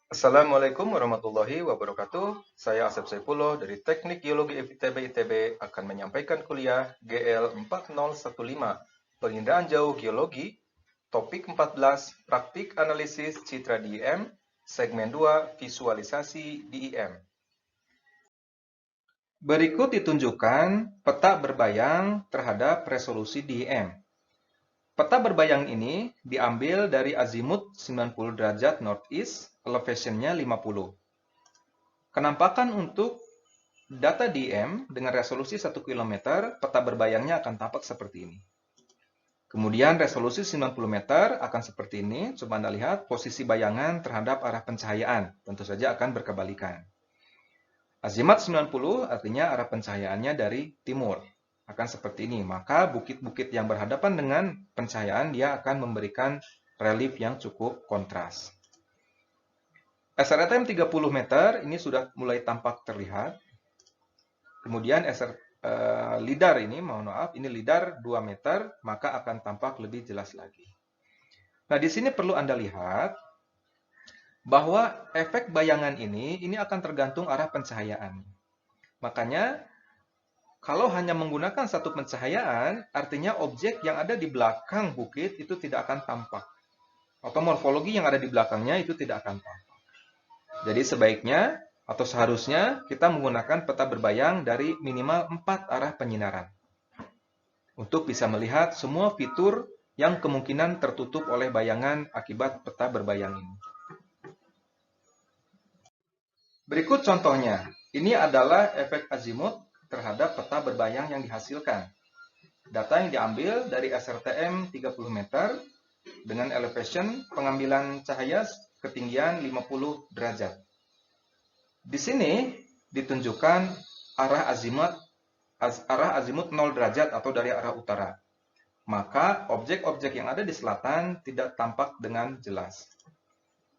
Assalamualaikum warahmatullahi wabarakatuh. Saya Asep Saifullah dari Teknik Geologi FITB ITB akan menyampaikan kuliah GL 4015, Penginderaan Jauh Geologi, topik 14, Praktik Analisis Citra DEM, segmen 2, Visualisasi DEM. Berikut ditunjukkan peta berbayang terhadap resolusi DEM. Peta berbayang ini diambil dari azimut 90 derajat northeast, elevation-nya 50. Kenampakan untuk data DEM dengan resolusi 1 km, peta berbayangnya akan tampak seperti ini. Kemudian resolusi 90 meter akan seperti ini. Coba Anda lihat posisi bayangan terhadap arah pencahayaan. Tentu saja akan berkebalikan. Azimat 90 artinya arah pencahayaannya dari timur. Akan seperti ini. Maka bukit-bukit yang berhadapan dengan pencahayaan dia akan memberikan relief yang cukup kontras. SRTM 30 meter ini sudah mulai tampak terlihat. Kemudian lidar ini, mohon maaf, ini lidar 2 meter, maka akan tampak lebih jelas lagi. Nah, di sini perlu Anda lihat bahwa efek bayangan ini akan tergantung arah pencahayaan. Makanya, kalau hanya menggunakan satu pencahayaan, artinya objek yang ada di belakang bukit itu tidak akan tampak. Atau morfologi yang ada di belakangnya itu tidak akan tampak. Jadi sebaiknya atau seharusnya kita menggunakan peta berbayang dari minimal 4 arah penyinaran. Untuk bisa melihat semua fitur yang kemungkinan tertutup oleh bayangan akibat peta berbayang ini. Berikut contohnya. Ini adalah efek azimut terhadap peta berbayang yang dihasilkan. Data yang diambil dari SRTM 30 meter dengan elevation pengambilan cahaya ketinggian 50 derajat. Di sini ditunjukkan arah azimut 0 derajat atau dari arah utara. Maka objek-objek yang ada di selatan tidak tampak dengan jelas.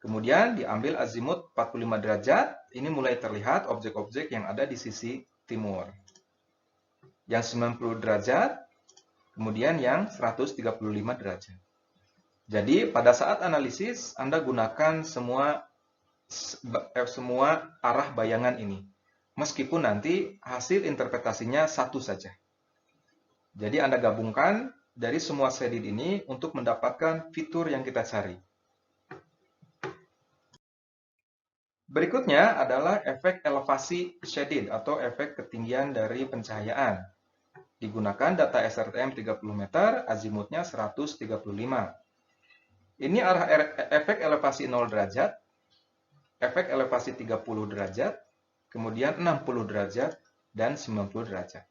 Kemudian diambil azimut 45 derajat, ini mulai terlihat objek-objek yang ada di sisi timur. Yang 90 derajat, kemudian yang 135 derajat. Jadi pada saat analisis Anda gunakan semua arah bayangan ini. Meskipun nanti hasil interpretasinya satu saja. Jadi Anda gabungkan dari semua shaded ini untuk mendapatkan fitur yang kita cari. Berikutnya adalah efek elevasi shaded atau efek ketinggian dari pencahayaan. Digunakan data SRTM 30 meter, azimutnya 135. Ini arah efek elevasi 0 derajat, efek elevasi 30 derajat, kemudian 60 derajat, dan 90 derajat.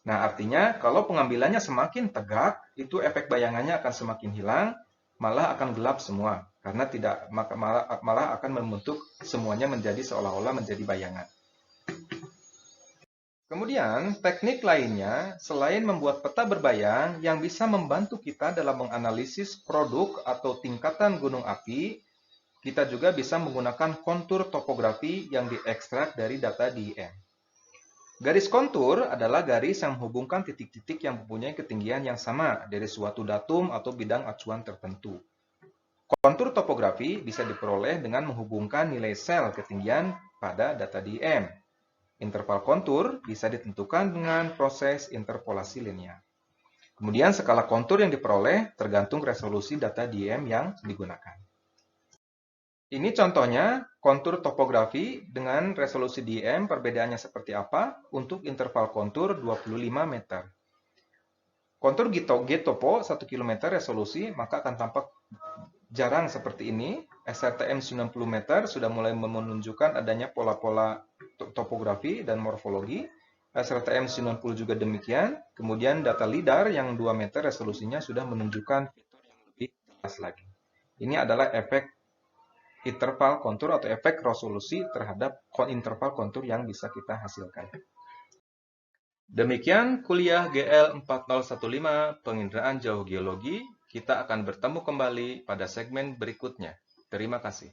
Nah, artinya kalau pengambilannya semakin tegak, itu efek bayangannya akan semakin hilang, malah akan gelap semua. Karena malah akan membentuk semuanya menjadi seolah-olah menjadi bayangan. Kemudian, teknik lainnya, selain membuat peta berbayang yang bisa membantu kita dalam menganalisis produk atau tingkatan gunung api, kita juga bisa menggunakan kontur topografi yang diekstrak dari data DEM. Garis kontur adalah garis yang menghubungkan titik-titik yang mempunyai ketinggian yang sama dari suatu datum atau bidang acuan tertentu. Kontur topografi bisa diperoleh dengan menghubungkan nilai sel ketinggian pada data DEM. Interval kontur bisa ditentukan dengan proses interpolasi linear. Kemudian skala kontur yang diperoleh tergantung resolusi data DEM yang digunakan. Ini contohnya kontur topografi dengan resolusi DEM, perbedaannya seperti apa untuk interval kontur 25 meter. Kontur G-topo 1 km resolusi, maka akan tampak jarang seperti ini. SRTM 90 meter sudah mulai menunjukkan adanya pola-pola topografi dan morfologi. SRTM 90 juga demikian. Kemudian data lidar yang 2 meter resolusinya sudah menunjukkan fitur yang lebih jelas lagi. Ini adalah efek interval kontur atau efek resolusi terhadap interval kontur yang bisa kita hasilkan. Demikian kuliah GL 4015 Penginderaan Jauh Geologi. Kita akan bertemu kembali pada segmen berikutnya. Terima kasih.